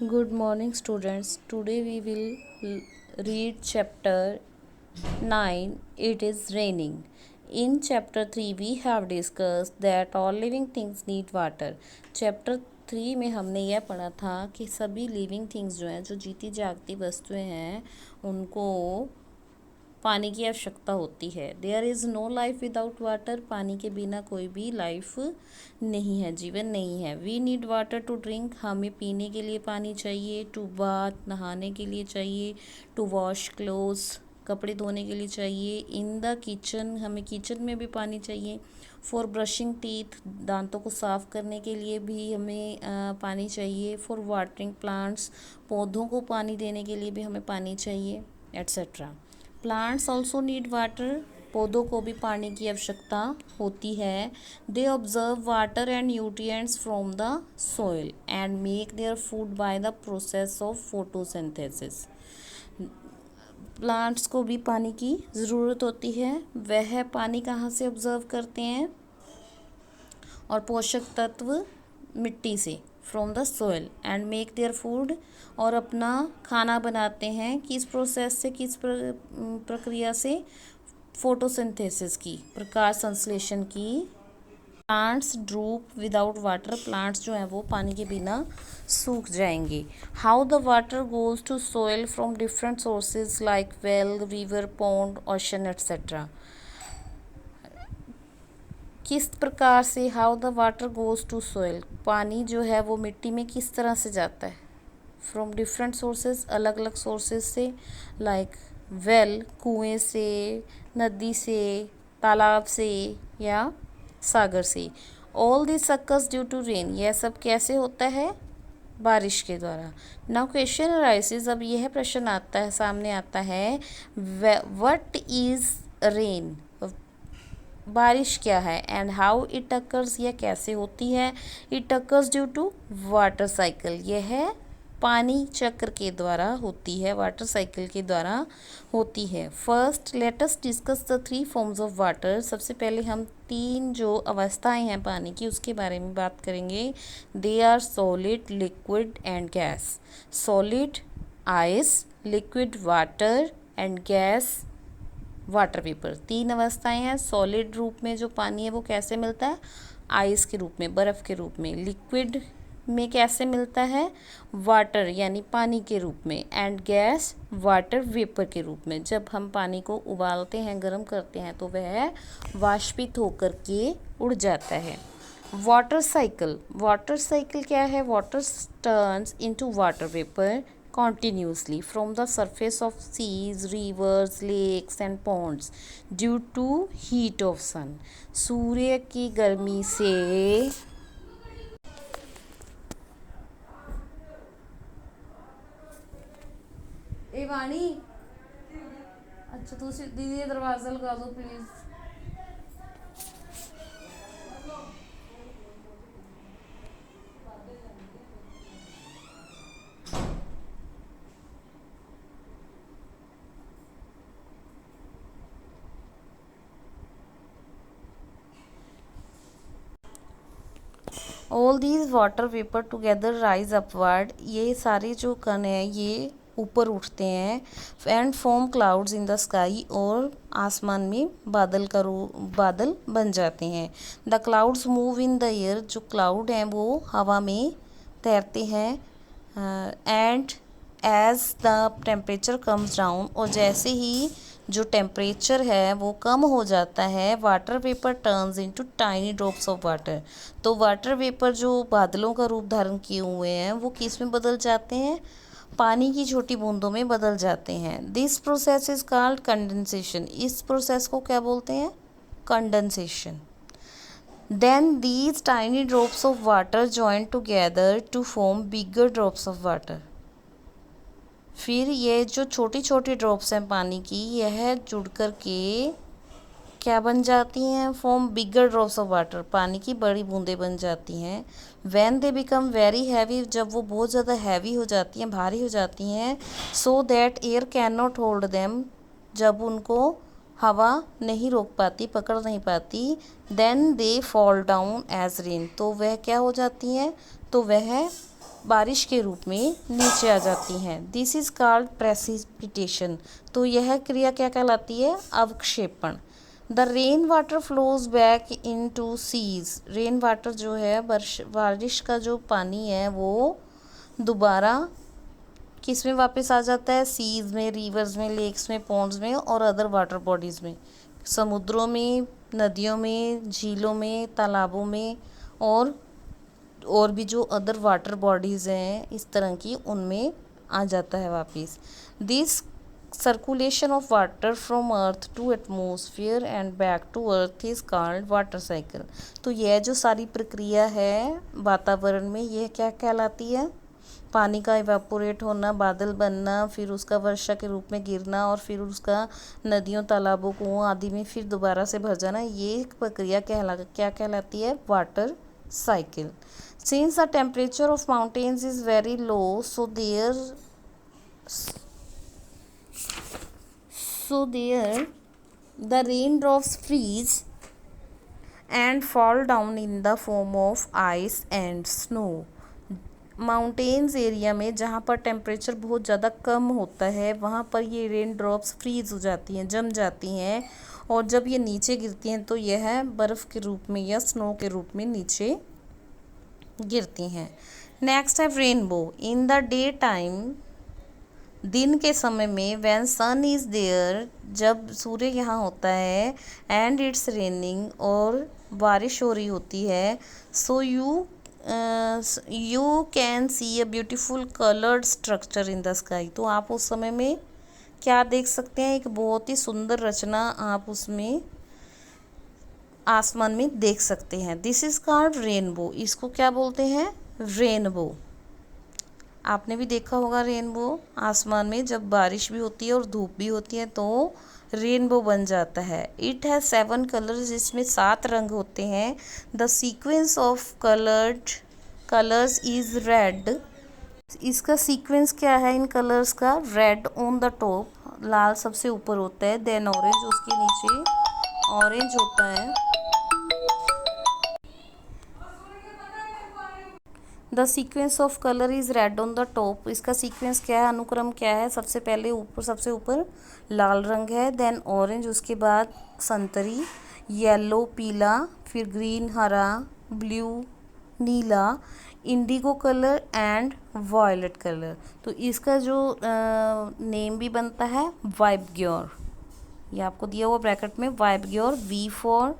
Good morning, students. Today we will read chapter 9. It is raining. In chapter 3, we have discussed that all living things need water. Chapter 3 में हमने यह पढ़ा था कि सभी living things जो हैं, जो जीती जागती वस्तुएं हैं, उनको पानी की आवश्यकता होती है। There is no life without water. पानी के बिना कोई भी लाइफ नहीं है, जीवन नहीं है। We need water to drink. हमें पीने के लिए पानी चाहिए। टू बाथ, नहाने के लिए चाहिए। टू वॉश क्लोथ्स, कपड़े धोने के लिए चाहिए। इन द किचन, हमें किचन में भी पानी चाहिए। फॉर ब्रशिंग टीथ, दांतों को साफ़ करने के लिए भी हमें पानी चाहिए। फॉर वाटरिंग प्लांट्स, पौधों को पानी देने के लिए भी हमें पानी चाहिए, etcetera. Plants also need water. पौधों को भी पानी की आवश्यकता होती है। They observe water and nutrients from the soil and make their food by the process of photosynthesis. Plants को भी पानी की ज़रूरत होती है। वह पानी कहाँ से ऑब्जर्व करते हैं? और पोषक तत्व मिट्टी से, from the soil, and make their food, और अपना खाना बनाते हैं किस प्रोसेस से, किस प्रक्रिया से? फोटोसिंथेसिस की, प्रकाश संश्लेषण की। Plants droop without water. Plants जो हैं वो पानी के बिना सूख जाएंगे। How the water goes to soil from different sources like well, river, pond, ocean, etcetera. किस प्रकार से? How the water goes to soil. पानी जो है वो मिट्टी में किस तरह से जाता है? फ्रॉम डिफरेंट सोर्सेज, अलग अलग सोर्सेज से, लाइक वेल, कुएं से, नदी से, तालाब से या सागर से। All this occurs due to rain. यह सब कैसे होता है? बारिश के द्वारा। नाउ क्वेश्चन अराइजेस, अब यह प्रश्न आता है, सामने आता है, व्हाट इज रेन? बारिश क्या है? एंड हाउ इट अकर्स, यह कैसे होती है? It occurs due to water cycle. यह पानी चक्र के द्वारा होती है, वाटर साइकिल के द्वारा होती है। First let us discuss the 3 forms of water. सबसे पहले हम 3 जो अवस्थाएं हैं पानी की, उसके बारे में बात करेंगे। They are solid, liquid and gas. Solid ice, liquid water and gas water vapour. 3 अवस्थाएं हैं। सॉलिड रूप में जो पानी है वो कैसे मिलता है? आइस के रूप में, बर्फ़ के रूप में। लिक्विड में कैसे मिलता है? वाटर यानी पानी के रूप में। एंड गैस वाटर वेपर के रूप में। जब हम पानी को उबालते हैं, गर्म करते हैं, तो वह वाष्पित होकर के उड़ जाता है। Water cycle. वाटर साइकिल क्या है? Water turns into water vapour continuously from the surface of seas, rivers, lakes and ponds due to heat of sun. सूर्य की गर्मी से ए वाणी, अच्छा तू दीदी दरवाज़ा लगा दो please. All these water vapour together rise upward. ये सारे जो कण हैं ये ऊपर उठते हैं। And form clouds in the sky, और आसमान में बादल बन जाते हैं। The clouds move in the air. जो क्लाउड हैं वो हवा में तैरते हैं। And as the temperature comes down, और जैसे ही जो टेम्परेचर है वो कम हो जाता है, water vapour turns into tiny drops of water. तो वाटर वेपर जो बादलों का रूप धारण किए हुए हैं वो किस में बदल जाते हैं? पानी की छोटी बूंदों में बदल जाते हैं। This process is called condensation. इस प्रोसेस को क्या बोलते हैं? Condensation. Then these tiny drops of water join together to form bigger drops of water. फिर ये जो छोटी छोटी ड्रॉप्स हैं पानी की, यह जुड़ कर के क्या बन जाती हैं? Form bigger drops of water. पानी की बड़ी बूंदें बन जाती हैं। When they become very heavy, जब वो बहुत ज़्यादा हैवी हो जाती हैं, भारी हो जाती हैं, so that air can not hold them, जब उनको हवा नहीं रोक पाती, पकड़ नहीं पाती, then they fall down as rain, तो वह क्या हो जाती हैं? तो वह बारिश के रूप में नीचे आ जाती हैं। This is called precipitation. तो यह क्रिया क्या कहलाती है? अवक्षेपण। The rain water flows back in to seas. Rain water जो है बारिश का जो पानी है वो दोबारा किस में वापस आ जाता है? सीज में, रिवर्स में, लेक्स में, पॉन्ड्स में और अदर वाटर बॉडीज़ में, समुद्रों में, नदियों में, झीलों में, तालाबों में और भी जो अदर वाटर बॉडीज़ हैं इस तरह की, उनमें आ जाता है वापस। This circulation of water from earth to atmosphere and back to earth is called water cycle. तो यह जो सारी प्रक्रिया है वातावरण में, यह क्या कहलाती है? पानी का इवेपोरेट होना, बादल बनना, फिर उसका वर्षा के रूप में गिरना और फिर उसका नदियों, तालाबों, कुओं आदि में फिर दोबारा से भर जाना, ये प्रक्रिया क्या कहलाती है? Water cycle. Since the temperature of mountains is very low, so there the raindrops freeze and fall down in the form of ice and snow. Mountains area में जहाँ पर टेम्परेचर बहुत ज़्यादा कम होता है वहाँ पर ये रेन ड्रॉप्स फ्रीज हो जाती हैं, जम जाती हैं, और जब ये नीचे गिरती हैं तो यह बर्फ़ के रूप में या स्नो के रूप में नीचे गिरती हैं। नेक्स्ट है rainbow. In the day time, दिन के समय में, व्हेन सन इज़ देयर, जब सूर्य यहाँ होता है, एंड इट्स रेनिंग, और बारिश हो रही होती है, so you can see a beautiful coloured structure in the sky. तो आप उस समय में क्या देख सकते हैं? एक बहुत ही सुंदर रचना आप उसमें आसमान में देख सकते हैं। This is called rainbow. इसको क्या बोलते हैं? रेनबो। आपने भी देखा होगा रेनबो आसमान में, जब बारिश भी होती है और धूप भी होती है तो रेनबो बन जाता है। इट हैज़ 7 कलर्स, इसमें 7 रंग होते हैं। The sequence of colours is red. इसका सीक्वेंस क्या है इन कलर्स का? रेड ऑन द टॉप, लाल सबसे ऊपर होता है, देन ऑरेंज उसके नीचे ऑरेंज होता है। The sequence of colour is red on the top. इसका सीक्वेंस क्या है, अनुक्रम क्या है? सबसे पहले सबसे ऊपर लाल रंग है, देन ऑरेंज, उसके बाद संतरी, येलो पीला, फिर ग्रीन हरा, ब्लू नीला, indigo colour and violet colour. तो इसका जो नेम भी बनता है वाइबग्योर। ये आपको दिया हुआ ब्रैकेट में वाइबग्योर। वी फॉर,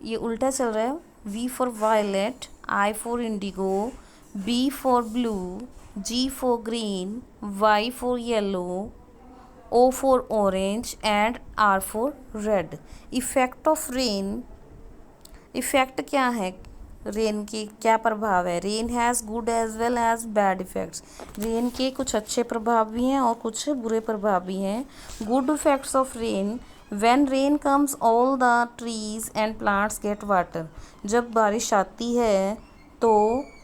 ये उल्टा चल रहा है, V for violet, I for indigo, B for blue, G for green, Y for yellow, O for orange and R for red. Effect of rain. Effect क्या है? रेन के क्या प्रभाव है? Rain has good as well as bad effects. Rain के कुछ अच्छे प्रभाव भी हैं और कुछ बुरे प्रभाव भी हैं। Good effects of rain. When rain comes, all the trees and plants get water. जब बारिश आती है तो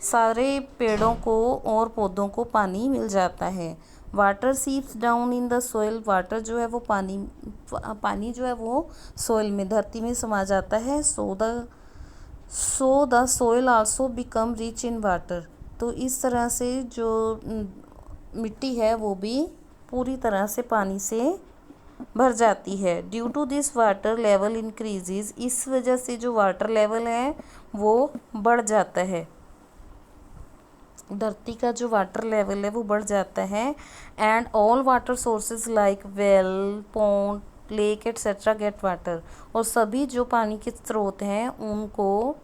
सारे पेड़ों को और पौधों को पानी मिल जाता है। Water seeps down in the soil. Water जो है वो पानी जो है वो सोइल में, धरती में समा जाता है। So the soil also become rich in water. तो इस तरह से जो मिट्टी है वो भी पूरी तरह से पानी से भर जाती है। Due to this water level increases. इस वजह से जो वाटर लेवल है वो बढ़ जाता है, धरती का जो वाटर लेवल है वो बढ़ जाता है। And all water sources like well, pond, lake etcetera get water. और सभी जो पानी के स्रोत हैं उनको,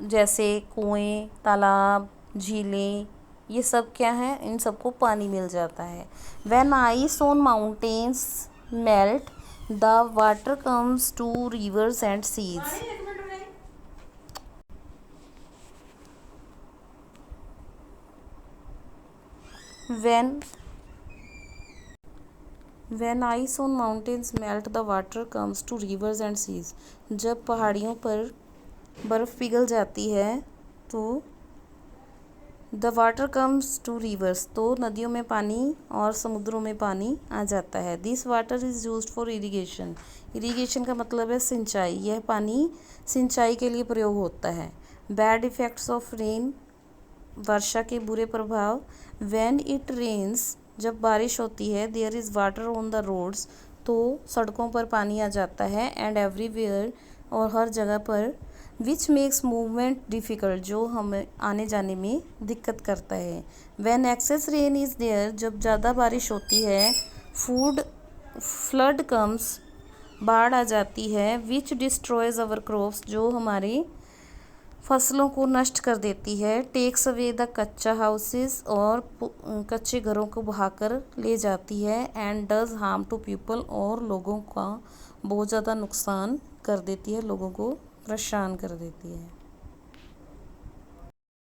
जैसे कुएं, तालाब, झीलें, ये सब क्या है? इन सबको पानी मिल जाता है। When ice on mountains melt, the water comes to rivers and seas. When ice on mountains melt, the water comes to rivers and seas. जब पहाड़ियों पर बर्फ़ पिघल जाती है तो the water comes to rivers, तो नदियों में पानी और समुद्रों में पानी आ जाता है। This water is used for irrigation. Irrigation का मतलब है सिंचाई। यह पानी सिंचाई के लिए प्रयोग होता है। Bad effects of rain. वर्षा के बुरे प्रभाव। व्हेन इट रेन्स, जब बारिश होती है, there is water on the roads, तो सड़कों पर पानी आ जाता है, एंड एवरीवेयर, और हर जगह पर, विच मेक्स मूवमेंट डिफ़िकल्ट, जो हमें आने जाने में दिक्कत करता है। When excess rain is there, जब ज़्यादा बारिश होती है, फ्लड कम्स, बाढ़ आ जाती है, विच डिस्ट्रॉयज अवर क्रॉप्स, जो हमारी फसलों को नष्ट कर देती है, टेक्स अवे द कच्चा हाउसेस, और कच्चे घरों को बहाकर ले जाती है, and does harm to people, और लोगों का बहुत ज़्यादा नुकसान कर देती है, लोगों को परेशान कर देती है।